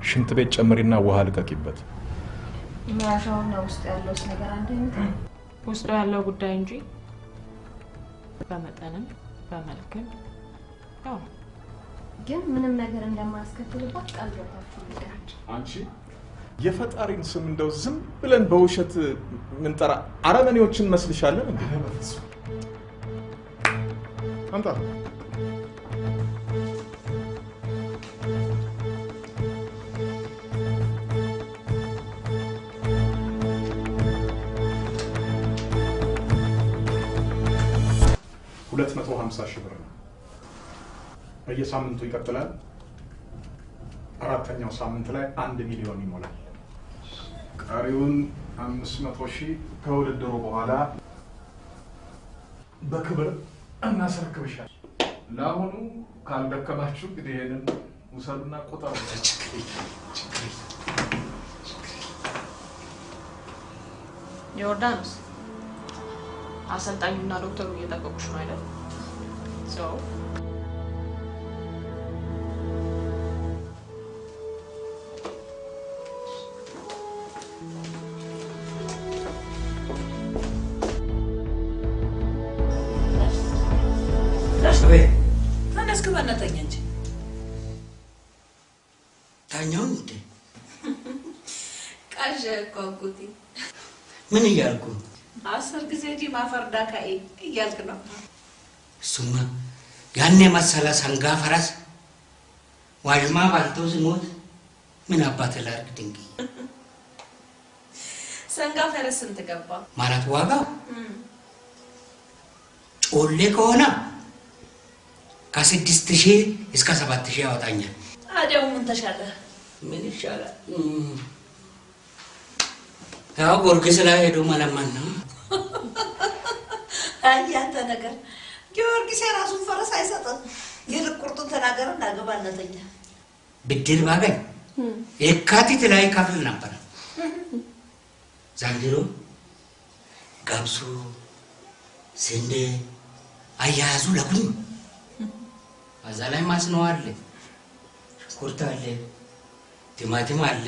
ሽንት ቤት ጨምሪና ውሃ ልቀቂበት። መያዣውና ውስጥ ያለው ነገር አንድ አይነት ነው። ውስጡ ያለው ጉዳይ እንጂ በመጠንም በመልክም ያው ግን ምንም ነገር እንደማያስከትልባት ቃል ገብታችሁ ልትራችሁ። አንቺ የፈጣሪን ስም እንደው ዝም ብለን በውሸት ምንጠራ አረመኔዎችን መስልሻለን እንዴ? አንተ 250 ሺህ ብር ነው። በየሳምንቱ ይቀጥላል። አራተኛው ሳምንት ላይ 1 ሚሊዮን ይሞላል። ቀሪውን 500 ሺህ ከውድድሩ በኋላ በክብር እናስረክብሻል። ለአሁኑ ካልደከማችሁ እንግዲህ ይሄንን ውሰዱና ቁጠሩ። ዮርዳኖስ አሰልጣኙና ዶክተሩ እየጠበቁሽ ነው አይደል? ሰው ተነስክ በእናትህ እንጂ ታኛው እንዴ ቃዥ ቆንቁቲ ምን እያልኩ 10 ጊዜ እንጂ ማፈርዳካይ እያልክ ነው። እሱማ ያኔ መሰለ ሰንጋ ፈረስ ዋጅማ ባልቶ ሲሞት ምን አባት ላርግ ድንቂ ሰንጋ ፈረስ ስንት ገባ ማለት ዋጋው ጮሌ ከሆነ ከ6000 እስከ 7000 ያወጣኛል። አዲያው ምን ተሻለ? ምን ይሻላል? ያው ጎርጊስ ላይ ሄዶ መለመን ነው። አያንተ ነገር ጊዮርጊስ የራሱን ፈረስ አይሰጥም። ይልቅ ቁርጡን ተናገር እንዳገባነተኛ ብድር ባገኝ የካቲት ላይ ከፍል ነበር። ዘንድሮ ገብሱ ስንዴ አያያዙ ለኩኝ አዛ ላይ ማስነው አለ፣ ሽንኩርት አለ፣ ቲማቲም አለ።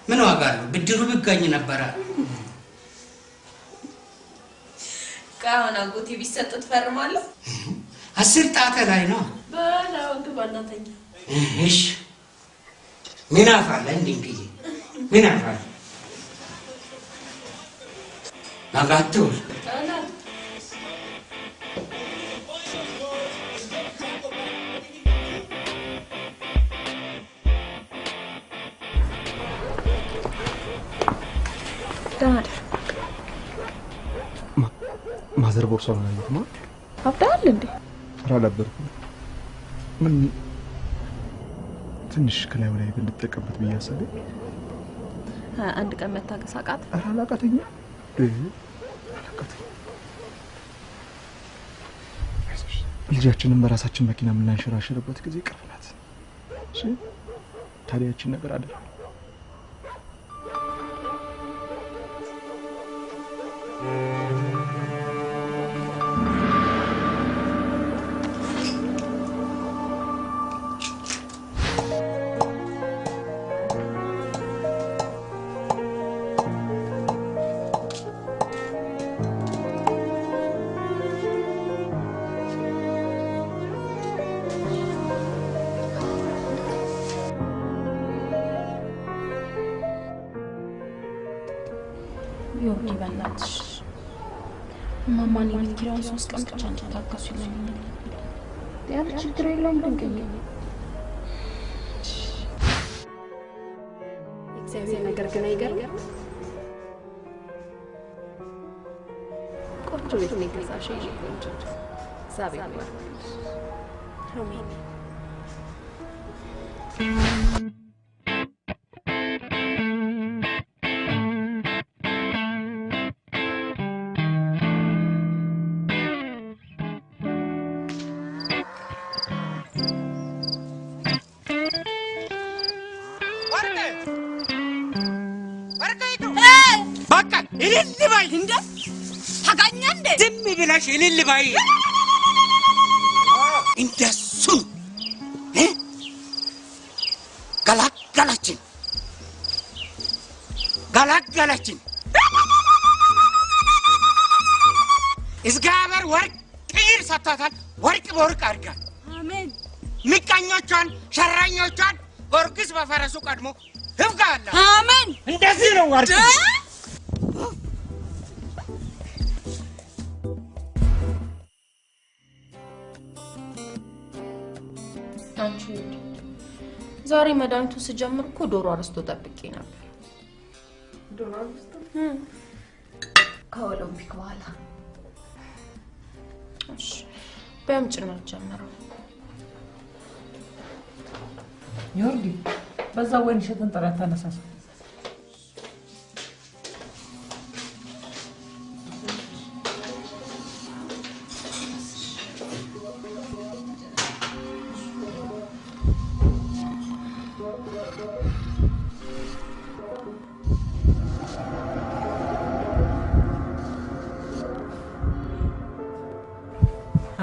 ምን ዋጋ አለው? ብድሩ ቢገኝ ነበር። ካሁን አጎቴ ቢሰጥ ትፈርማለህ? 10 ጣት ላይ ነው። በላው ግባናተኛ እሺ ምን አፋለ እንዴ? ምን አፋለ ናጋቱ ዳር ማዘር ቦርሳውን አየሁማ። አብዳል እንዴ? አላበርኩም። ምን ትንሽ ከላዩ ላይ ብንጠቀምበት ብያሰበ አንድ ቀን መታገስ አቃት። አላቃተኛ ልጃችንን በራሳችን መኪና የምናንሸራሸርበት ጊዜ ቅርብ ናት። እሺ ታዲያችን ነገር አደረ ዮርዲ በእናትሽ ማማን የቤት ኪራዩን 3 ቀን ብቻ እንድታገሱ ይለኛል። ያን ችግር የለውም ድንቅዬ። እግዚአብሔር ነገር ግን አይገርም። ቆንጆ ቤት ነው የገዛሽ። ቆንጆ እግዚአብሔር ይመስገን። አሜን። ብለሽ እልል ባይ እንደሱ ገላገላችን እግዚአብሔር ወርቅ ጥይር ሰጥቷታል። ወርቅ በወርቅ አድርጋል። አሜን። ምቀኞቿን ሸራኞቿን ጎርጊስ በፈረሱ ቀድሞ ህብጋላ። አሜን። እንደዚህ ነው ወርቅ አንቺ ዛሬ መድኃኒቱ ስጀምር እኮ ዶሮ አርስቶ ጠብቄ ነበር። ዶሮ አርስቶ ከኦሎምፒክ በኋላ እሺ በምጭነት ጀመረው። ዮርዲ በዛ ወይን ሸተን ጠራ ተነሳሳ።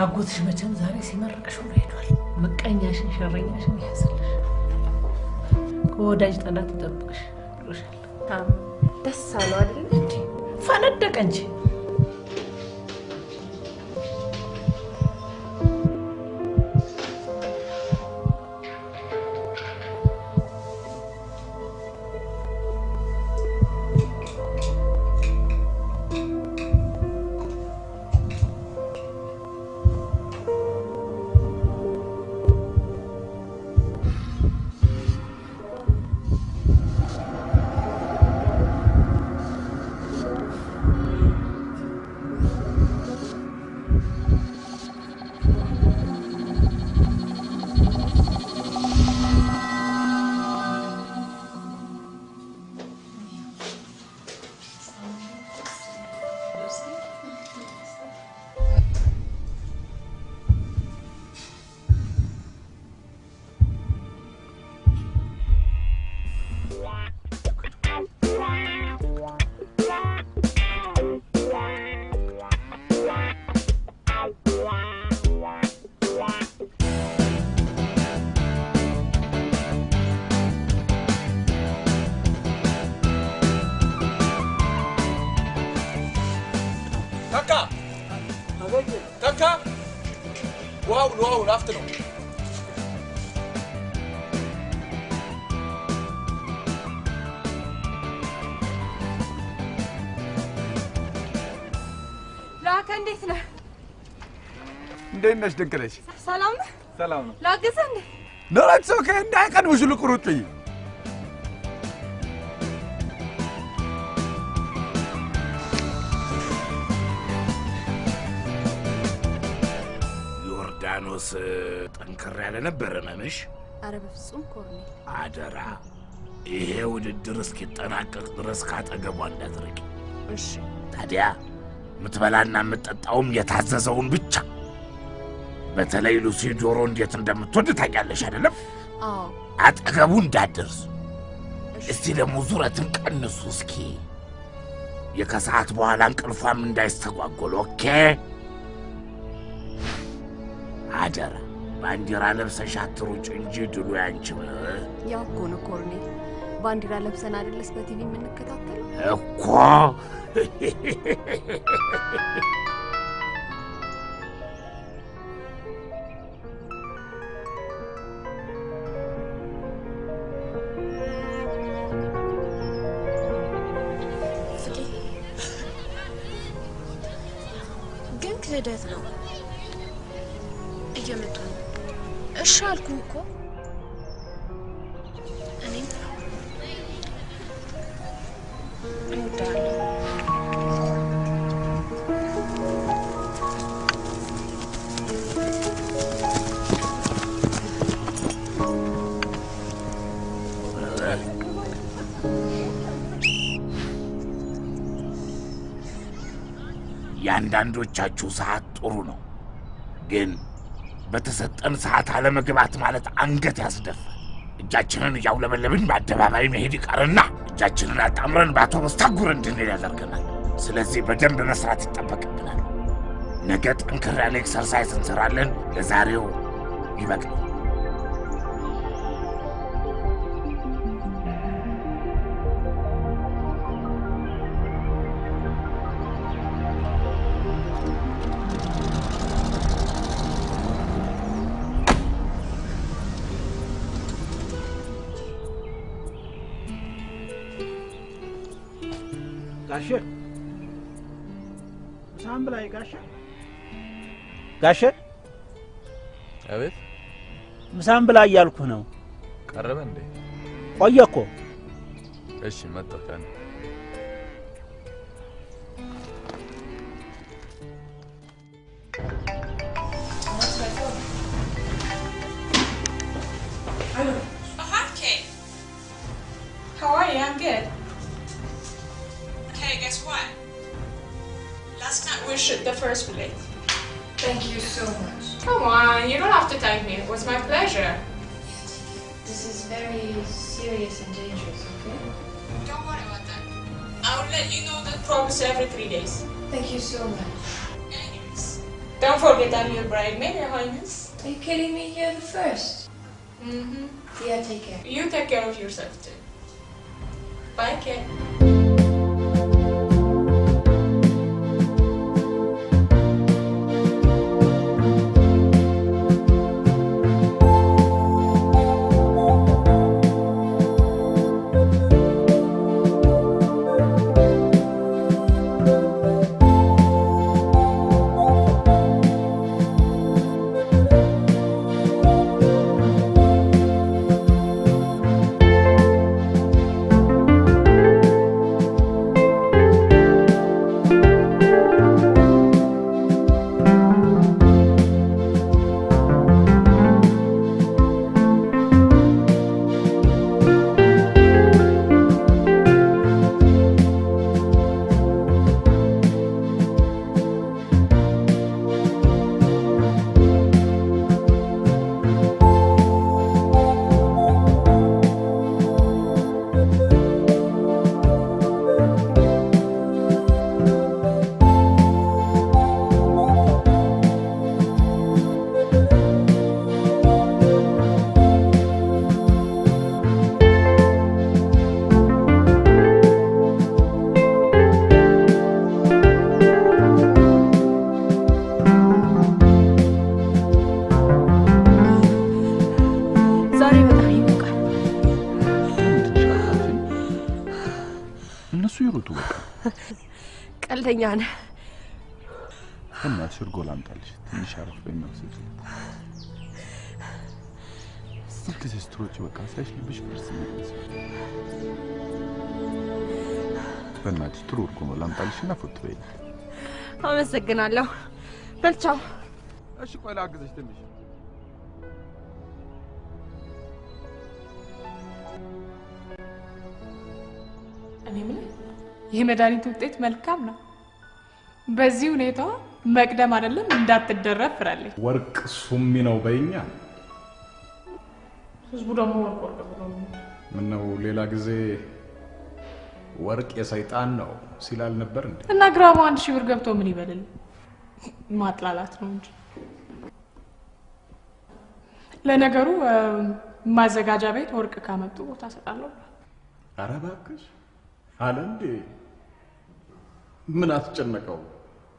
አጎትሽ መቼም ዛሬ ሲመረቅሽ ሁሉ ሄዷል። ምቀኛሽን ሸረኛሽን ያዝልሽ፣ ከወዳጅ ጠላት ተጠብቅሽ ብሎሻል። ደስ አለው አይደል እንዴ? ፈነደቀ እንጂ ተካ ዋው ላፍት ነው። ላከ እንዴት ነህ? እንዴት ነሽ? ድንቅ ነሽ? ሰላም ነህ? ሰላም ነው። ላግዝህ እንዴ? ነራች ሰው እንዳይቀድምሽ ልቁሩጥ ዮርዳኖስ ጠንከር ያለ ነበር መምሽ። አረ በፍጹም ኮርኔል፣ አደራ ይሄ ውድድር እስኪጠናቀቅ ድረስ ካጠገቧ እንዳትርቂ እሺ? ታዲያ ምትበላና ምትጠጣውም የታዘዘውን ብቻ። በተለይ ሉሲ ዶሮ እንዴት እንደምትወድ ታውቂያለሽ አይደለም? አዎ። አጠገቡ እንዳትደርስ። እስቲ ደግሞ ዙረትን ቀንሱ እስኪ። የከሰዓት በኋላ እንቅልፏም እንዳይስተጓጎል። ኦኬ? አደራ ባንዲራ ለብሰሽ አትሩጭ እንጂ ድሉ ያንቺ ነው። ያው እኮ ነው ኮርኔል፣ ባንዲራ ለብሰን አይደለስ በቲቪ የምንከታተለው እኮ። ግን ክህደት ነው። እየመጡ ነው። እሺ አልኩህ እኮ እኔም እወዳለሁ። ያንዳንዶቻችሁ ሰዓት ጥሩ ነው፣ ግን በተሰጠን ሰዓት አለመግባት ማለት አንገት ያስደፋል። እጃችንን እያውለበለብን በአደባባይ መሄድ ይቀርና እጃችንን አጣምረን በአውቶቡስ ታጉር እንድንሄድ ያደርገናል። ስለዚህ በደንብ መስራት ይጠበቅብናል። ነገ ጠንከር ያለ ኤክሰርሳይዝ እንሰራለን። ለዛሬው ይበቃል። ጋሼ ምሳም ብላይ ጋሼ አቤት ምሳም ብላ እያልኩህ ነው። ቀረበ እንዴ? ቆየ እኮ። እሺ መጣሁ። Hi, Kate. How are you? I'm good. Hey, guess what? Last night we shoot the first plate. Thank you so much. Come on, you don't have to thank me. It was my pleasure. This is very serious and dangerous, okay? Don't worry about that. I'll let you know the progress every 3 days. Thank you so much. Anyways, Don't forget I'm your bridesmaid, Your Highness. Are you kidding me? You're the first. Mm-hmm. Yeah, take care. You take care of yourself too. Bye, Kate. ቀልደኛ ነህ። እናትሽ እርጎ ላምጣልሽ ትንሽ አረፍ በሚያውስድ ስልክ ስትሮጪ በቃ ሳይሽ ልብሽ ፈርስ ይመስል በእናትሽ ጥሩ እርጎ ነው ላምጣልሽና ፎቶ በይ። አመሰግናለሁ። በልቻው። እሺ ቆይ ላግዝሽ ትንሽ። እኔ ምን ይሄ መድኃኒት ውጤት መልካም ነው። በዚህ ሁኔታ መቅደም አይደለም እንዳትደረብ ፍራለች። ወርቅ ሱሚ ነው በእኛ ህዝቡ ደግሞ ወርቅ ብሎ ምን ነው ሌላ ጊዜ ወርቅ የሰይጣን ነው ሲላል ነበር እንዴ? እና ግራሙ 1000 ብር ገብቶ ምን ይበልል? ማጥላላት ነው እንጂ። ለነገሩ ማዘጋጃ ቤት ወርቅ ካመጡ ቦታ ሰጣለሁ። ኧረ እባክሽ አለ እንዴ? ምን አስጨነቀው?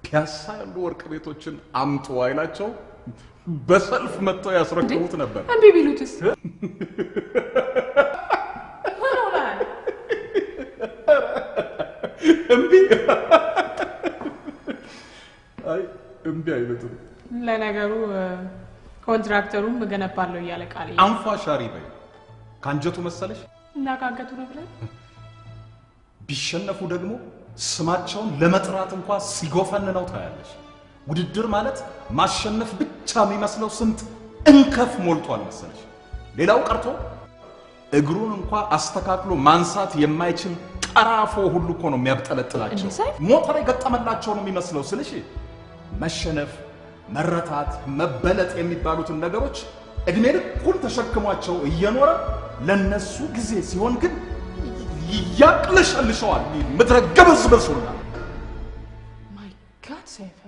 ፒያሳ ያሉ ወርቅ ቤቶችን አምጡ አይላቸው በሰልፍ መጥተው ያስረክቡት ነበር። እምቢ ቢሉትስ? አይ እምቢ አይሉትም። ለነገሩ ኮንትራክተሩም እገነባለሁ እያለ ቃል አንፋሻሪ በይ ካንጀቱ መሰለሽ እና ካንገቱ ነው ብለን ቢሸነፉ ደግሞ ስማቸውን ለመጥራት እንኳን ሲጎፈን ነው ታያለሽ። ውድድር ማለት ማሸነፍ ብቻ የሚመስለው ስንት እንከፍ ሞልቷል መሰለሽ። ሌላው ቀርቶ እግሩን እንኳን አስተካክሎ ማንሳት የማይችል ቀራፎ ሁሉ እኮ ነው የሚያብጠለጥላቸው። ሞተር የገጠመላቸው ነው የሚመስለው ስልሽ መሸነፍ፣ መረታት፣ መበለጥ የሚባሉትን ነገሮች እድሜ ልኩን ተሸክሟቸው እየኖረ ለነሱ ጊዜ ሲሆን ግን ያቅለሸልሸዋል። ምድረ ገበዝበዙና ማይ ጋድ ሰይፈ